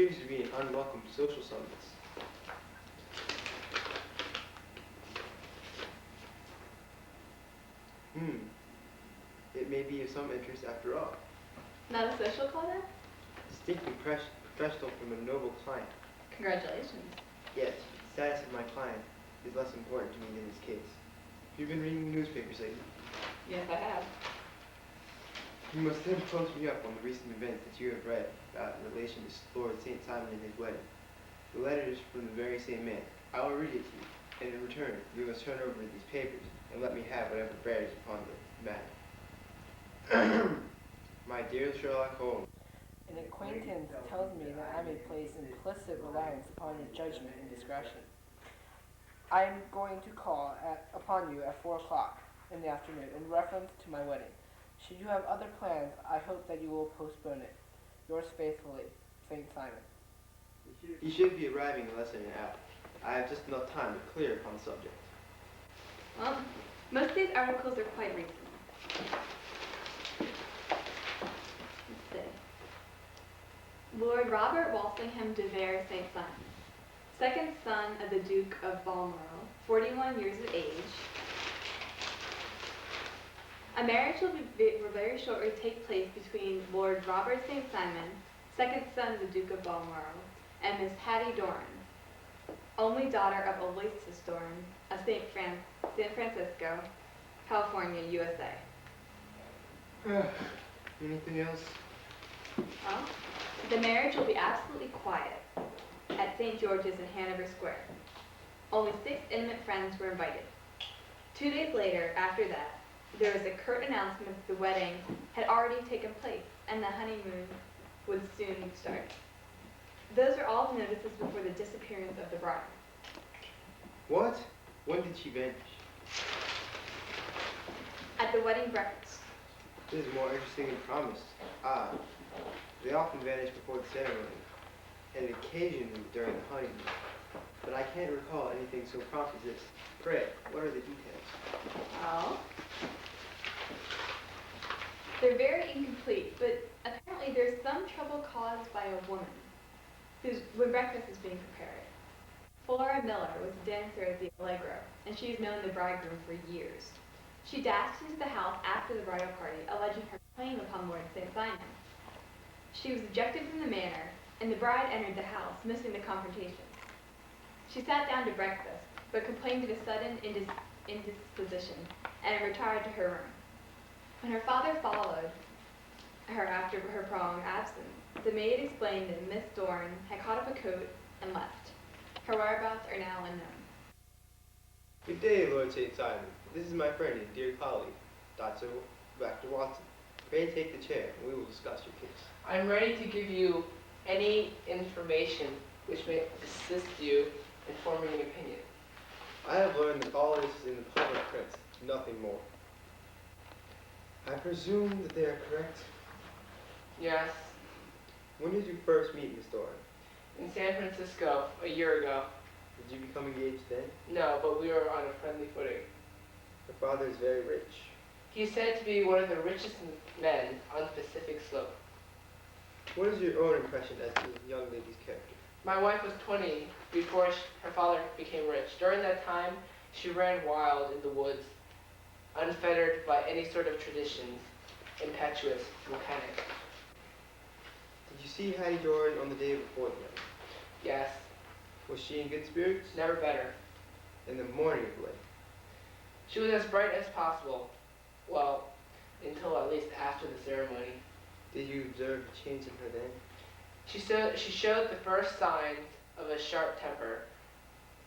appears to be an unwelcome social summons. It may be of some interest after all. Not a social call then? Distinctly professional from a noble client. Congratulations. Yet, the status of my client is less important to me than his case. You've been reading the newspapers lately? Yes, I have. You must then close me up on the recent events that you have read about in relation to Lord St. Simon and his wedding. The letter is from the very same man. I will read it to you, and in return, you must turn over these papers and let me have whatever bears upon the matter. My dear Sherlock Holmes. An acquaintance tells me that I may place implicit reliance upon your judgment and discretion. I am going to call upon you at 4 o'clock in the afternoon in reference to my wedding. Should you have other plans, I hope that you will postpone it. Yours faithfully, St. Simon. He should be arriving in less than an hour. I have just enough time to clear upon the subject. Well, most of these articles are quite recent. Let's see. Lord Robert Walsingham de Vere St. Simon, second son of the Duke of Balmoral, 41 years of age. A marriage will very shortly take place between Lord Robert St. Simon, second son of the Duke of Balmoral, and Miss Hattie Doran, only daughter of Aloysius Doran of San Francisco, California, USA. Anything else? Well, the marriage will be absolutely quiet at St. George's in Hanover Square. Only 6 intimate friends were invited. 2 days later, after that, there was a curt announcement that the wedding had already taken place and the honeymoon would soon start. Those are all the notices before the disappearance of the bride. What? When did she vanish? At the wedding breakfast. This is more interesting than promised. Ah, they often vanish before the ceremony, and occasionally during the honeymoon. But I can't recall anything so prompt as this. Pray, what are the details? Well, they're very incomplete, but apparently there's some trouble caused by a woman when breakfast is being prepared. Flora Miller was a dancer at the Allegro, and she has known the bridegroom for years. She dashed into the house after the bridal party, alleging her claim upon Lord St. Simon. She was ejected from the manor, and the bride entered the house, missing the confrontation. She sat down to breakfast, but complained of a sudden indisposition, and retired to her room. When her father followed her after her prolonged absence, the maid explained that Miss Doran had caught up a coat and left. Her whereabouts are now unknown. Good day, Lord St. Simon. This is my friend and dear colleague, Dr. Watson. Pray take the chair, and we will discuss your case. I'm ready to give you any information which may assist you in forming an opinion. I have learned that all this is in the public prints, nothing more. I presume that they are correct. Yes, When did you first meet Miss Doran? in San Francisco a year ago. Did you become engaged then? No, but we were on a friendly footing. Her father is very rich. He's said to be one of the richest men on the Pacific Slope. What is your own impression as to the young lady's character? My wife was 20 before her father became rich. During that time, she ran wild in the woods, unfettered by any sort of traditions, impetuous, volcanic. Did you see Hattie Doran on the day before the wedding? Yes, Was she in good spirits? never better. In the morning of the wedding? She was as bright as possible. Well, until at least after the ceremony. Did you observe a change in her then? She showed the first signs of a sharp temper,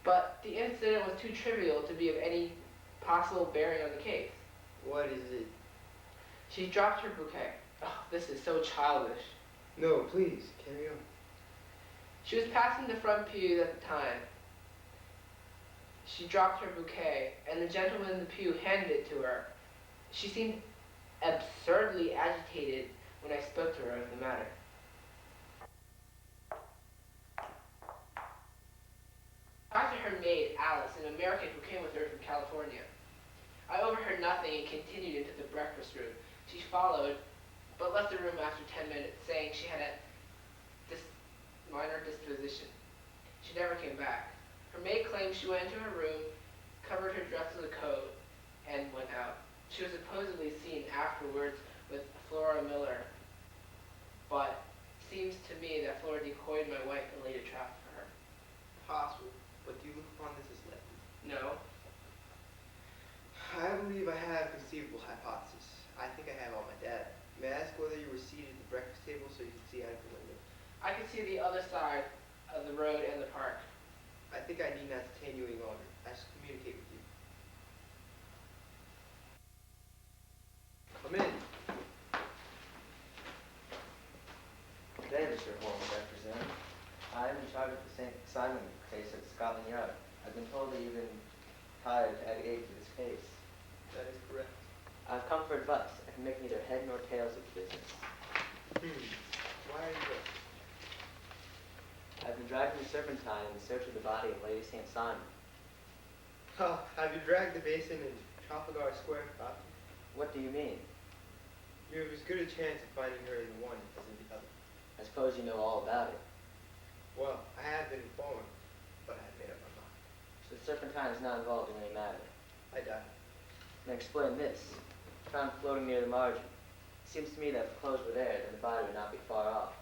but the incident was too trivial to be of any possible bearing on the case. What is it? She dropped her bouquet. Oh, this is so childish. No, please, carry on. She was passing the front pews at the time. She dropped her bouquet, and the gentleman in the pew handed it to her. She seemed absurdly agitated when I spoke to her of the matter. Talked to her maid, Alice, an American who came with her from California. I overheard nothing and continued into the breakfast room. She followed, but left the room after 10 minutes, saying she had a minor disposition. She never came back. Her maid claimed she went into her room, covered her dress with a coat, and went out. She was supposedly seen afterwards with Flora Miller, but seems to me that Flora decoyed my wife and laid a trap for her. Possible, but do you look upon this as likely? No? I believe I have a conceivable hypothesis. I think I have all my data. May I ask whether you were seated at the breakfast table so you could see out of the window? I could see the other side of the road and the park. I think I need not detain you any longer. I shall communicate with you. Come in. Good day, Mr. Holmes, I presume. I am in charge of the St. Simon case at Scotland Yard. I've been told that you've been hired to add aid to this case. That is correct. I've come for advice. I can make neither head nor tails of the business. Why are you here? I've been dragging the Serpentine in search of the body of Lady St. Simon. Oh, have you dragged the basin in Trafalgar Square, Copy? What do you mean? You have as good a chance of finding her in the one as in the other. I suppose you know all about it. Well, I have been informed, but I have made up my mind. So the Serpentine is not involved in any matter. I doubt it. Then explain this. Found floating near the margin. It seems to me that if the clothes were there, then the body would not be far off.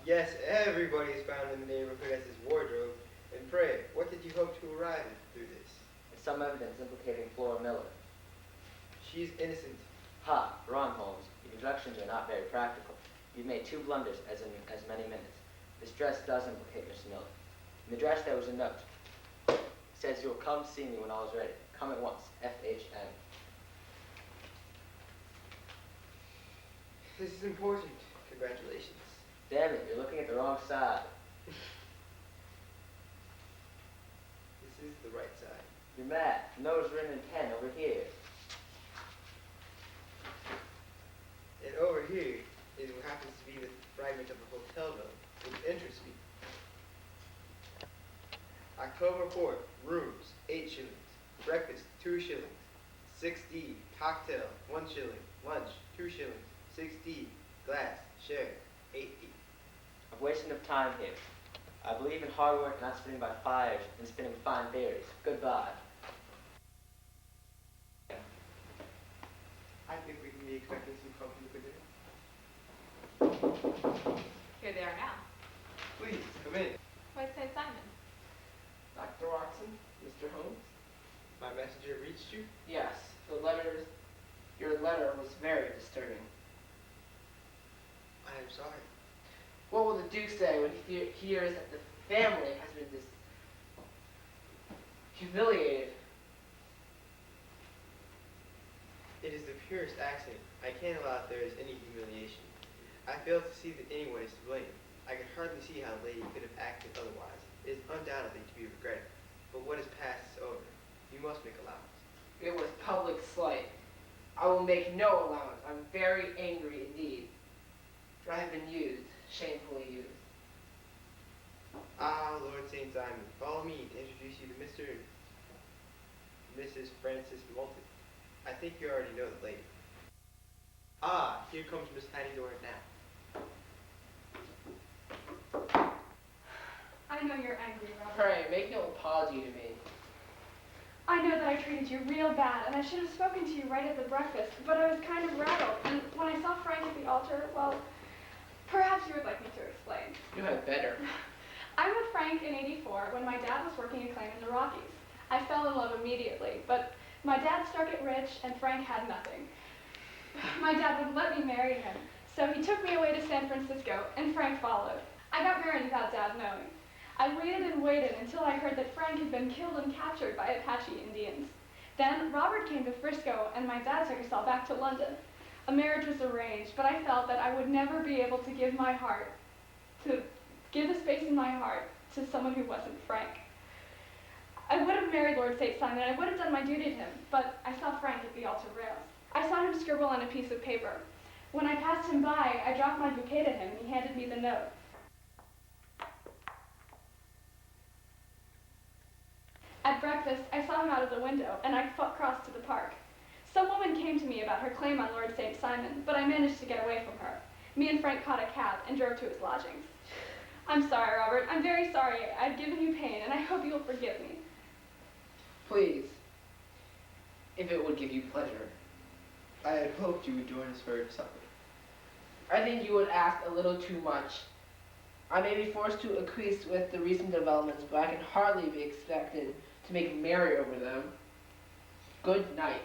Yes, everybody is found in the neighborhood as his wardrobe. And pray, what did you hope to arrive at through this? There's some evidence implicating Flora Miller. She's innocent. Ha! Wrong, Holmes. Your deductions are not very practical. You've made two blunders as in as many minutes. This dress does implicate Miss Miller. In the dress there was a note. It says you'll come see me when all is ready. Come at once. F.H.M. This is important. Congratulations. Damn it, you're looking at the wrong side. This is the right side. You're mad. The note is written in pen over here. And over here is what happens to be the fragment of a hotel note, which interests me. October 4th, rooms, 8 shillings. Breakfast, 2 shillings. 6D, cocktail, 1 shilling. Lunch, 2 shillings. 6D, glass, share, 8D. I'm wasting of time here. I believe in hard work, not sitting by fires and spinning fine theories. Goodbye. I think we can be expecting some company for dinner. Here they are now. Please, come in. Why St. Simon? Dr. Watson, Mr. Holmes? My messenger reached you? Yes, your letter was very disturbing. I am sorry. What will the Duke say when he hears that the family has been humiliated? It is the purest accident. I can't allow that there is any humiliation. I fail to see that anyone is to blame. I can hardly see how the lady could have acted otherwise. It is undoubtedly to be regretted. But what is past is over. You must make allowance. It was public slight. I will make no allowance. I'm very angry indeed. For I have been used, shamefully used. Ah, Lord St. Simon, follow me to introduce you to Mr. and Mrs. Francis Moulton. I think you already know the lady. Ah, here comes Miss Haddingdorf now. I know you're angry, Robert. Pray, make no apology to me. I know that I treated you real bad, and I should have spoken to you right at the breakfast, but I was kind of rattled, and when I saw Frank at the altar, well, perhaps you would like me to explain. You had better. I met Frank in '84 when my dad was working a claim in the Rockies. I fell in love immediately, but my dad struck it rich, and Frank had nothing. My dad wouldn't let me marry him, so he took me away to San Francisco, and Frank followed. I got married without Dad knowing. I waited and waited until I heard that Frank had been killed and captured by Apache Indians. Then Robert came to Frisco, and my dad took us all back to London. A marriage was arranged, but I felt that I would never be able to give the space in my heart to someone who wasn't Frank. I would have married Lord St. Simon, and I would have done my duty to him, but I saw Frank at the altar rails. I saw him scribble on a piece of paper. When I passed him by, I dropped my bouquet to him, and he handed me the note. At breakfast, I saw him out of the window, and I crossed to the park. Some woman came to me about her claim on Lord St. Simon, but I managed to get away from her. Me and Frank caught a cab and drove to his lodgings. I'm sorry, Robert. I'm very sorry. I've given you pain, and I hope you'll forgive me. Please, if it would give you pleasure. I had hoped you would join us for supper. I think you would ask a little too much. I may be forced to acquiesce with the recent developments, but I can hardly be expected to make merry over them. Good night.